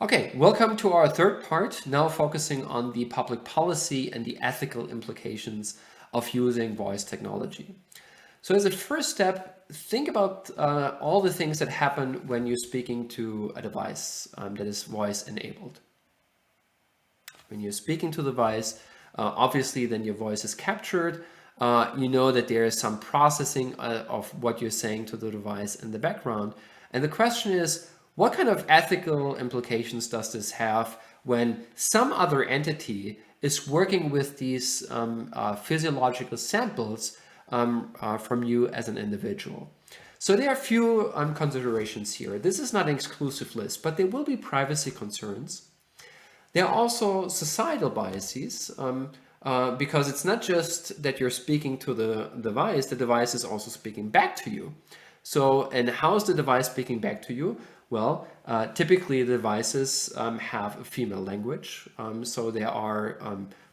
Okay, welcome to our third part, now focusing on the public policy and the ethical implications of using voice technology. So as a first step, think about all the things that happen when you're speaking to a device that is voice enabled. When you're speaking to the device, obviously then your voice is captured. You know that there is some processing of what you're saying to the device in the background. And the question is, what kind of ethical implications does this have when some other entity is working with these physiological samples from you as an individual? So there are a few considerations here. This is not an exclusive list, but there will be privacy concerns. There are also societal biases because it's not just that you're speaking to the device is also speaking back to you. So, and how is the device speaking back to you? Well, typically the devices have a female language. So there are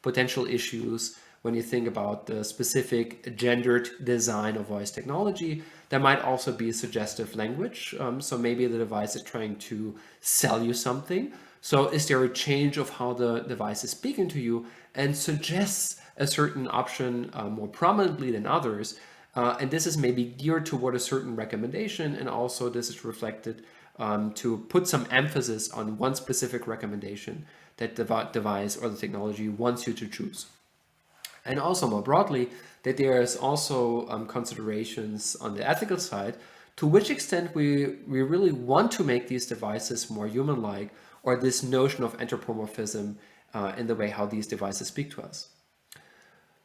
potential issues when you think about the specific gendered design of voice technology. There might also be suggestive language. So maybe the device is trying to sell you something. So is there a change of how the device is speaking to you and suggests a certain option more prominently than others? And this is maybe geared toward a certain recommendation, and also this is reflected to put some emphasis on one specific recommendation that the device or the technology wants you to choose. And also more broadly, that there is also considerations on the ethical side, to which extent we really want to make these devices more human-like, or this notion of anthropomorphism in the way how these devices speak to us.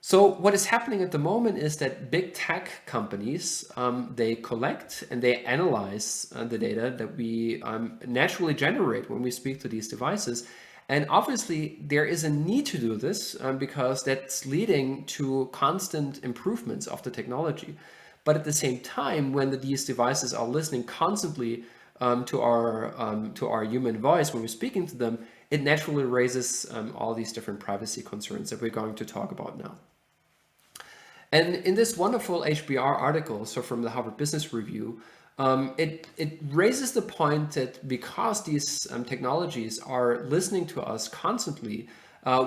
So what is happening at the moment is that big tech companies, they collect and they analyze the data that we naturally generate when we speak to these devices. And obviously there is a need to do this because that's leading to constant improvements of the technology. But at the same time, when these devices are listening constantly to our human voice when we're speaking to them, it naturally raises all these different privacy concerns that we're going to talk about now. And in this wonderful HBR article, so from the Harvard Business Review, it raises the point that because these technologies are listening to us constantly,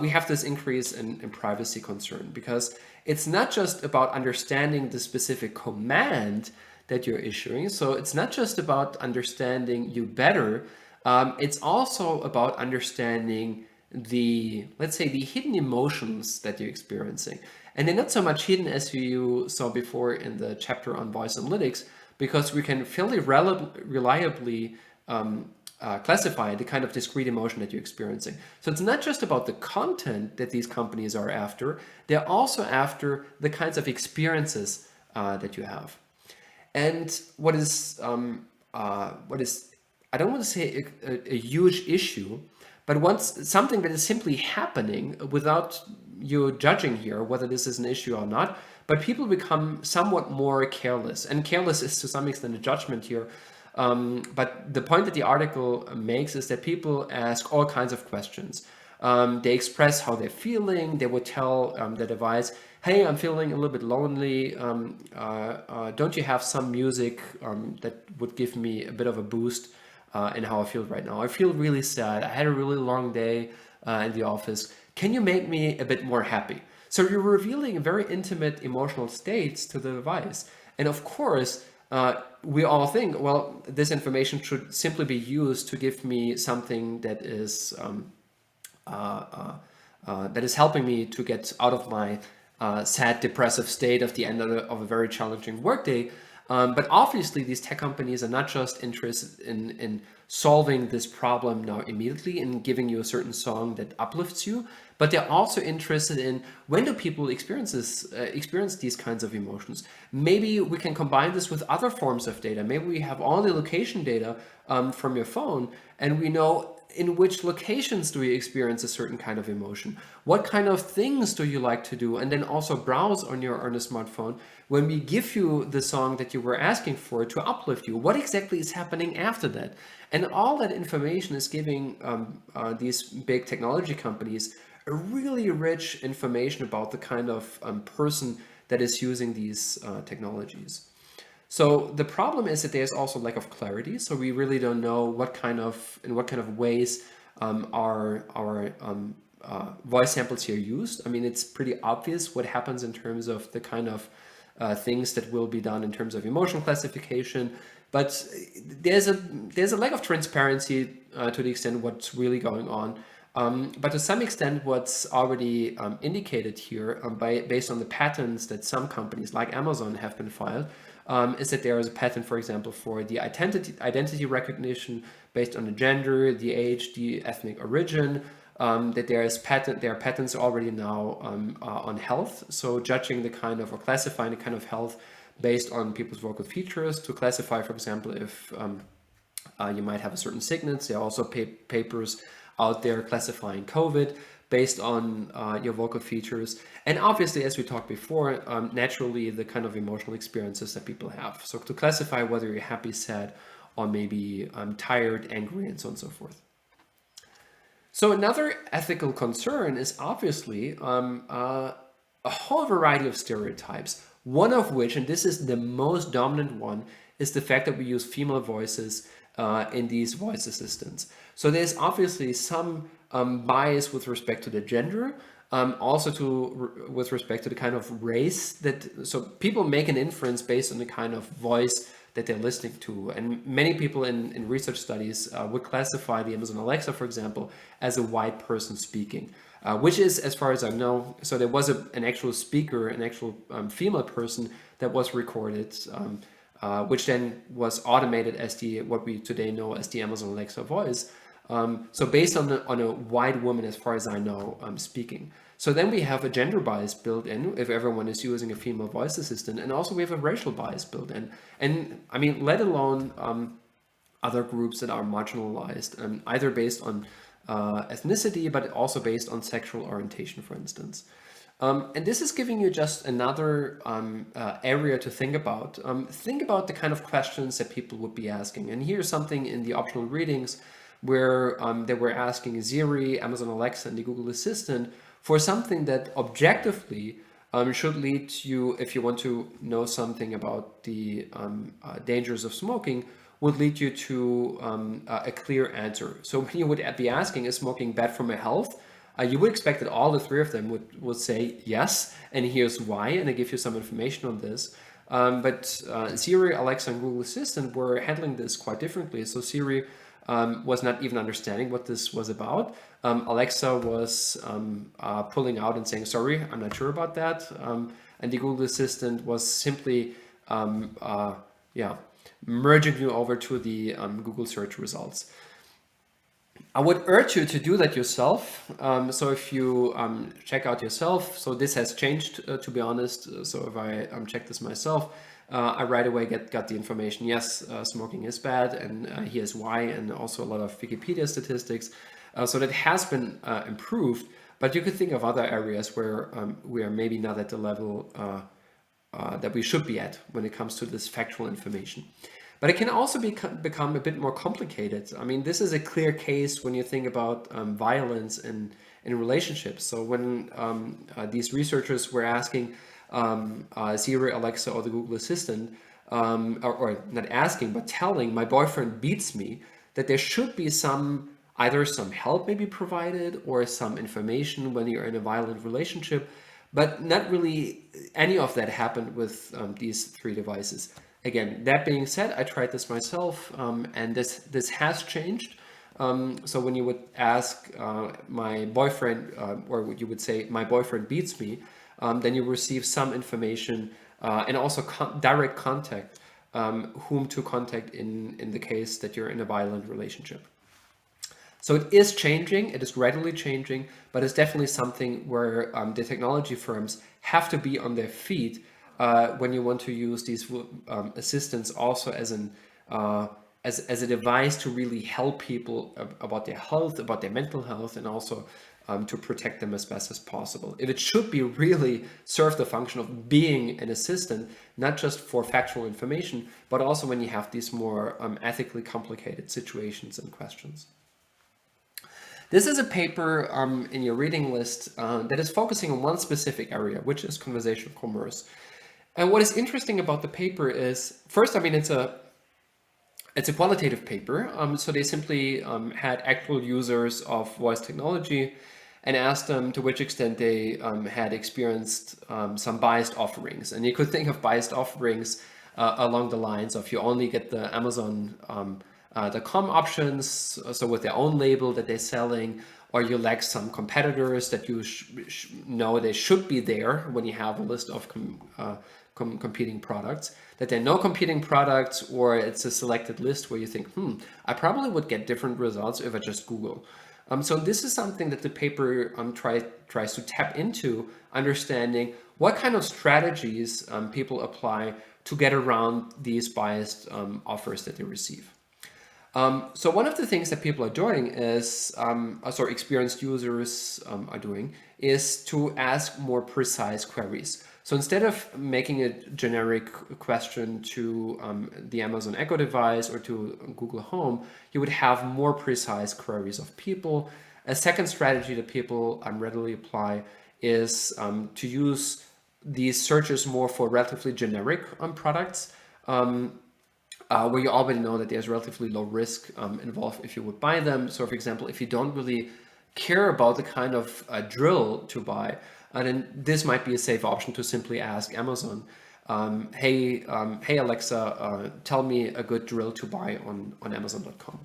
we have this increase in privacy concern, because it's not just about understanding the specific command that you're issuing. So it's not just about understanding you better. It's also about understanding let's say, the hidden emotions that you're experiencing. And they're not so much hidden as you saw before in the chapter on voice analytics, because we can fairly reliably classify the kind of discrete emotion that you're experiencing. So it's not just about the content that these companies are after, they're also after the kinds of experiences that you have. And what is, I don't want to say a huge issue, but once something that is simply happening without you judging here whether this is an issue or not, but people become somewhat more careless. And careless is to some extent a judgment here. But the point that the article makes is that people ask all kinds of questions. They express how they're feeling. They would tell the device, hey, I'm feeling a little bit lonely. Don't you have some music that would give me a bit of a boost in how I feel right now? I feel really sad. I had a really long day in the office. Can you make me a bit more happy? So you're revealing very intimate emotional states to the device. And of course, we all think, well, this information should simply be used to give me something that is helping me to get out of my sad, depressive state of the end of a very challenging workday. But obviously, these tech companies are not just interested in solving this problem now immediately and giving you a certain song that uplifts you, but they're also interested in, when do people experience these kinds of emotions? Maybe we can combine this with other forms of data. Maybe we have all the location data from your phone, and we know in which locations do you experience a certain kind of emotion? What kind of things do you like to do? And then also browse on your smartphone. When we give you the song that you were asking for to uplift you, what exactly is happening after that? And all that information is giving these big technology companies a really rich information about the kind of person that is using these technologies. So the problem is that there's also lack of clarity. So we really don't know in what kind of ways our voice samples here used. I mean, it's pretty obvious what happens in terms of the kind of things that will be done in terms of emotion classification, but there's a lack of transparency to the extent what's really going on. But to some extent, what's already indicated here based on the patents that some companies like Amazon have been filed, is that there is a patent, for example, for the identity recognition based on the gender, the age, the ethnic origin. That there are patents already now on health, so judging the kind of or classifying the kind of health based on people's vocal features to classify, for example, if you might have a certain sickness. There are also papers out there classifying COVID based on your vocal features. And obviously, as we talked before, naturally the kind of emotional experiences that people have. So to classify whether you're happy, sad, or maybe tired, angry, and so on and so forth. So another ethical concern is obviously a whole variety of stereotypes. One of which, and this is the most dominant one, is the fact that we use female voices in these voice assistants. So there's obviously some bias with respect to the gender, also with respect to the kind of race so people make an inference based on the kind of voice that they're listening to. And many people in research studies would classify the Amazon Alexa, for example, as a white person speaking, which is, as far as I know, so there was an actual speaker, an actual female person that was recorded, which then was automated as what we today know as the Amazon Alexa voice. So based on a white woman, as far as I know, speaking. So then we have a gender bias built in if everyone is using a female voice assistant, and also we have a racial bias built in. And I mean, let alone other groups that are marginalized, either based on ethnicity, but also based on sexual orientation, for instance. And this is giving you just another area to think about. Think about the kind of questions that people would be asking. And here's something in the optional readings where they were asking Siri, Amazon Alexa, and the Google Assistant for something that objectively should lead you, if you want to know something about the dangers of smoking, would lead you to a clear answer. So when you would be asking, is smoking bad for my health? You would expect that all the three of them would say yes, and here's why, and they give you some information on this. But Siri, Alexa, and Google Assistant were handling this quite differently. So Siri was not even understanding what this was about. Alexa was pulling out and saying, sorry, I'm not sure about that. And the Google Assistant was simply merging you over to the Google search results. I would urge you to do that yourself. So if you check out yourself, so this has changed, to be honest. So if I check this myself, I right away got the information, yes, smoking is bad, and here's why, and also a lot of Wikipedia statistics. So that has been improved, but you could think of other areas where we are maybe not at the level that we should be at when it comes to this factual information. But it can also become a bit more complicated. I mean, this is a clear case when you think about violence in relationships. So when these researchers were asking Siri, Alexa, or the Google Assistant, or not asking, but telling my boyfriend beats me, that there should be either some help maybe provided or some information when you're in a violent relationship, but not really any of that happened with these three devices. Again, that being said, I tried this myself, and this has changed. So when you would ask my boyfriend, or you would say my boyfriend beats me, then you receive some information and also direct contact, whom to contact in the case that you're in a violent relationship. So it is changing, it is gradually changing, but it's definitely something where the technology firms have to be on their feet when you want to use these assistants also as a device to really help people about their health, about their mental health, and also to protect them as best as possible. If it should be really serve the function of being an assistant, not just for factual information, but also when you have these more ethically complicated situations and questions. This is a paper in your reading list that is focusing on one specific area, which is conversational commerce. And what is interesting about the paper is, first, I mean, it's a qualitative paper. So they simply had actual users of voice technology and asked them to which extent they had experienced some biased offerings. And you could think of biased offerings along the lines of you only get the Amazon the com options, so with their own label that they're selling, or you lack some competitors that you know they should be there when you have a list of competing products, that there are no competing products, or it's a selected list where you think, I probably would get different results if I just Google. So this is something that the paper tries to tap into, understanding what kind of strategies people apply to get around these biased offers that they receive. So one of the things that people are doing is, sorry, experienced users are doing, is to ask more precise queries. So instead of making a generic question to the Amazon Echo device or to Google Home, you would have more precise queries of people. A second strategy that people readily apply is to use these searches more for relatively generic products, where you already know that there's relatively low risk involved if you would buy them. So for example, if you don't really care about the kind of drill to buy, then this might be a safe option to simply ask Amazon, hey Alexa, tell me a good drill to buy on Amazon.com.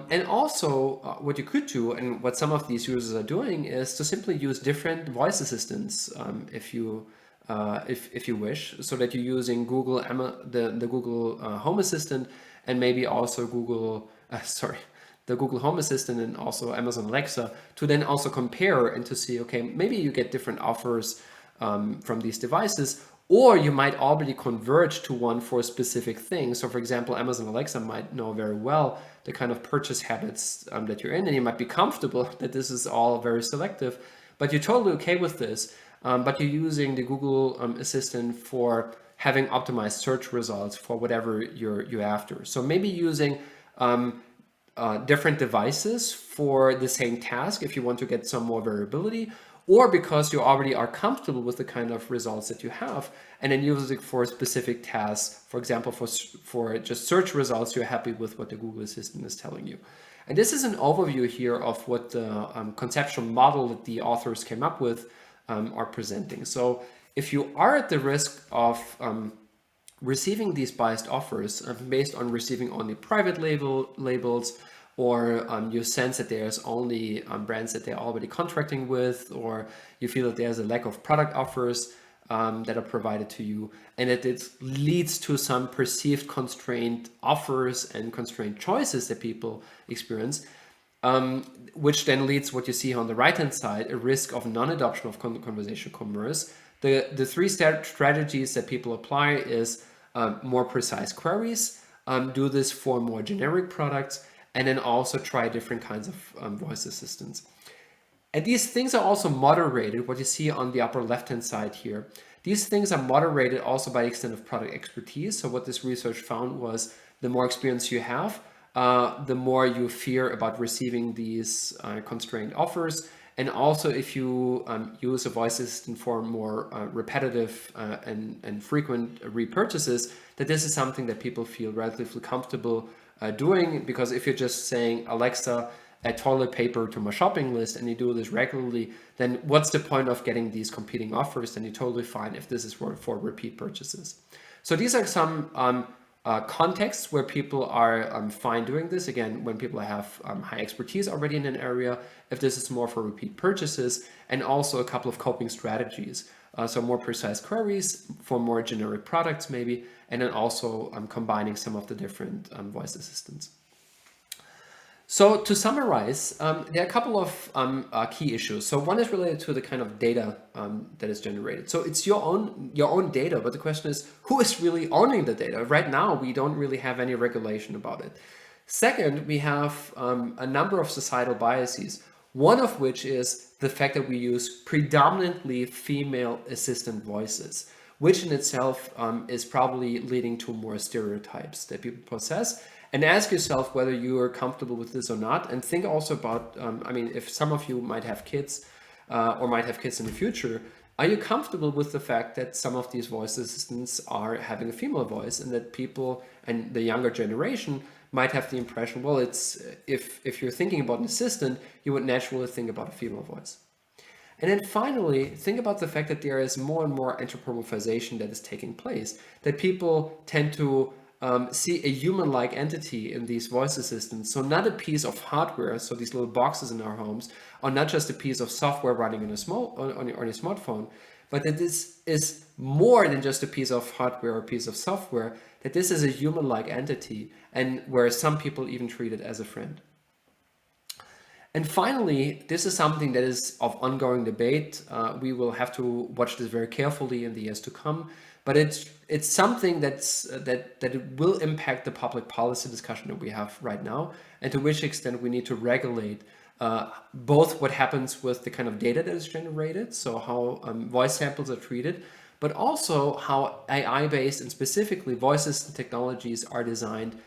And also what you could do, and what some of these users are doing, is to simply use different voice assistants if you wish, so that you're using Google, the Google Home Assistant, and maybe also the Google Home Assistant and also Amazon Alexa, to then also compare and to see, okay, maybe you get different offers from these devices, or you might already converge to one for a specific thing. So for example, Amazon Alexa might know very well the kind of purchase habits that you're in, and you might be comfortable that this is all very selective, but you're totally okay with this. But you're using the Google Assistant for having optimized search results for whatever you're after. So maybe using different devices for the same task if you want to get some more variability, or because you already are comfortable with the kind of results that you have, and then use it for specific tasks. For example, for just search results, you're happy with what the Google Assistant is telling you. And this is an overview here of what the conceptual model that the authors came up with are presenting. So if you are at the risk of receiving these biased offers based on receiving only private labels, or you sense that there's only brands that they're already contracting with, or you feel that there's a lack of product offers that are provided to you, and that it leads to some perceived constrained offers and constrained choices that people experience, which then leads, what you see on the right-hand side, a risk of non-adoption of conversational commerce. The three strategies that people apply is more precise queries, do this for more generic products, and then also try different kinds of voice assistants. And these things are also moderated, what you see on the upper left-hand side here. These things are moderated also by the extent of product expertise. So what this research found was the more experience you have, the more you fear about receiving these constrained offers. And also if you use a voice assistant for more repetitive and frequent repurchases, that this is something that people feel relatively comfortable doing, because if you're just saying, Alexa, add toilet paper to my shopping list, and you do this regularly, then what's the point of getting these competing offers? Then you're totally fine if this is for repeat purchases. So these are some contexts where people are fine doing this. Again, when people have high expertise already in an area, if this is more for repeat purchases, and also a couple of coping strategies. So more precise queries for more generic products maybe, and then also combining some of the different voice assistants. So to summarize, there are a couple of key issues. So one is related to the kind of data that is generated. So it's your own data, but the question is, who is really owning the data? Right now, we don't really have any regulation about it. Second, we have a number of societal biases, one of which is the fact that we use predominantly female assistant voices, which in itself is probably leading to more stereotypes that people possess. And ask yourself whether you are comfortable with this or not. And think also about, I mean, if some of you might have kids or might have kids in the future, Are you comfortable with the fact that some of these voice assistants are having a female voice, and that people and the younger generation might have the impression, well, it's if you're thinking about an assistant, you would naturally think about a female voice. And then finally, think about the fact that there is more and more anthropomorphization that is taking place, that people tend to see a human-like entity in these voice assistants. So not a piece of hardware, so these little boxes in our homes, or not just a piece of software running on a smartphone, but that this is more than just a piece of hardware or a piece of software, that this is a human-like entity, and where some people even treat it as a friend. And finally, this is something that is of ongoing debate. We will have to watch this very carefully in the years to come. But it's something that it will impact the public policy discussion that we have right now, and to which extent we need to regulate both what happens with the kind of data that is generated, so how voice samples are treated, but also how AI-based and specifically voice assistant technologies are designed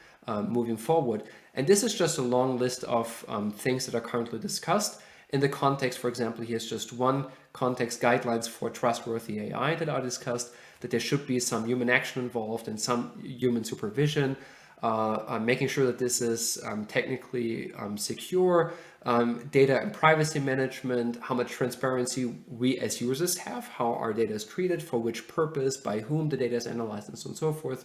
moving forward. And this is just a long list of things that are currently discussed. In the context, for example, here's just one context: guidelines for trustworthy AI that are discussed, that there should be some human action involved and some human supervision, making sure that this is technically secure, data and privacy management, how much transparency we as users have, how our data is treated, for which purpose, by whom the data is analyzed, and so on and so forth.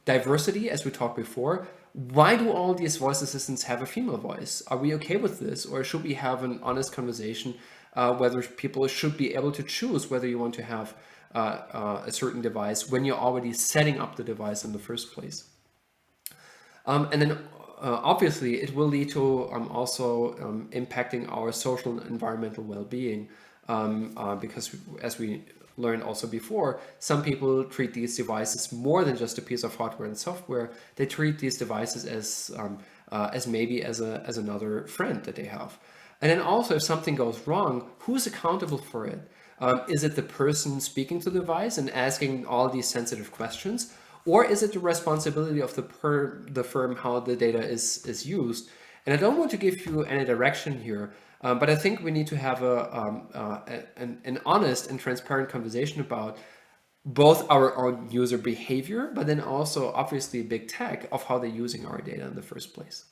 Diversity, as we talked before. Why do all these voice assistants have a female voice? Are we okay with this, or should we have an honest conversation whether people should be able to choose whether you want to have a certain device when you're already setting up the device in the first place? And then obviously it will lead to also impacting our social and environmental well-being, because as we learned also before, some people treat these devices more than just a piece of hardware and software. They treat these devices as maybe as another friend that they have. And then also, if something goes wrong, who's accountable for it? Is it the person speaking to the device and asking all these sensitive questions, or is it the responsibility of the firm how the data is used? And I don't want to give you any direction here, but I think we need to have an honest and transparent conversation about both our own user behavior, but then also obviously big tech of how they're using our data in the first place.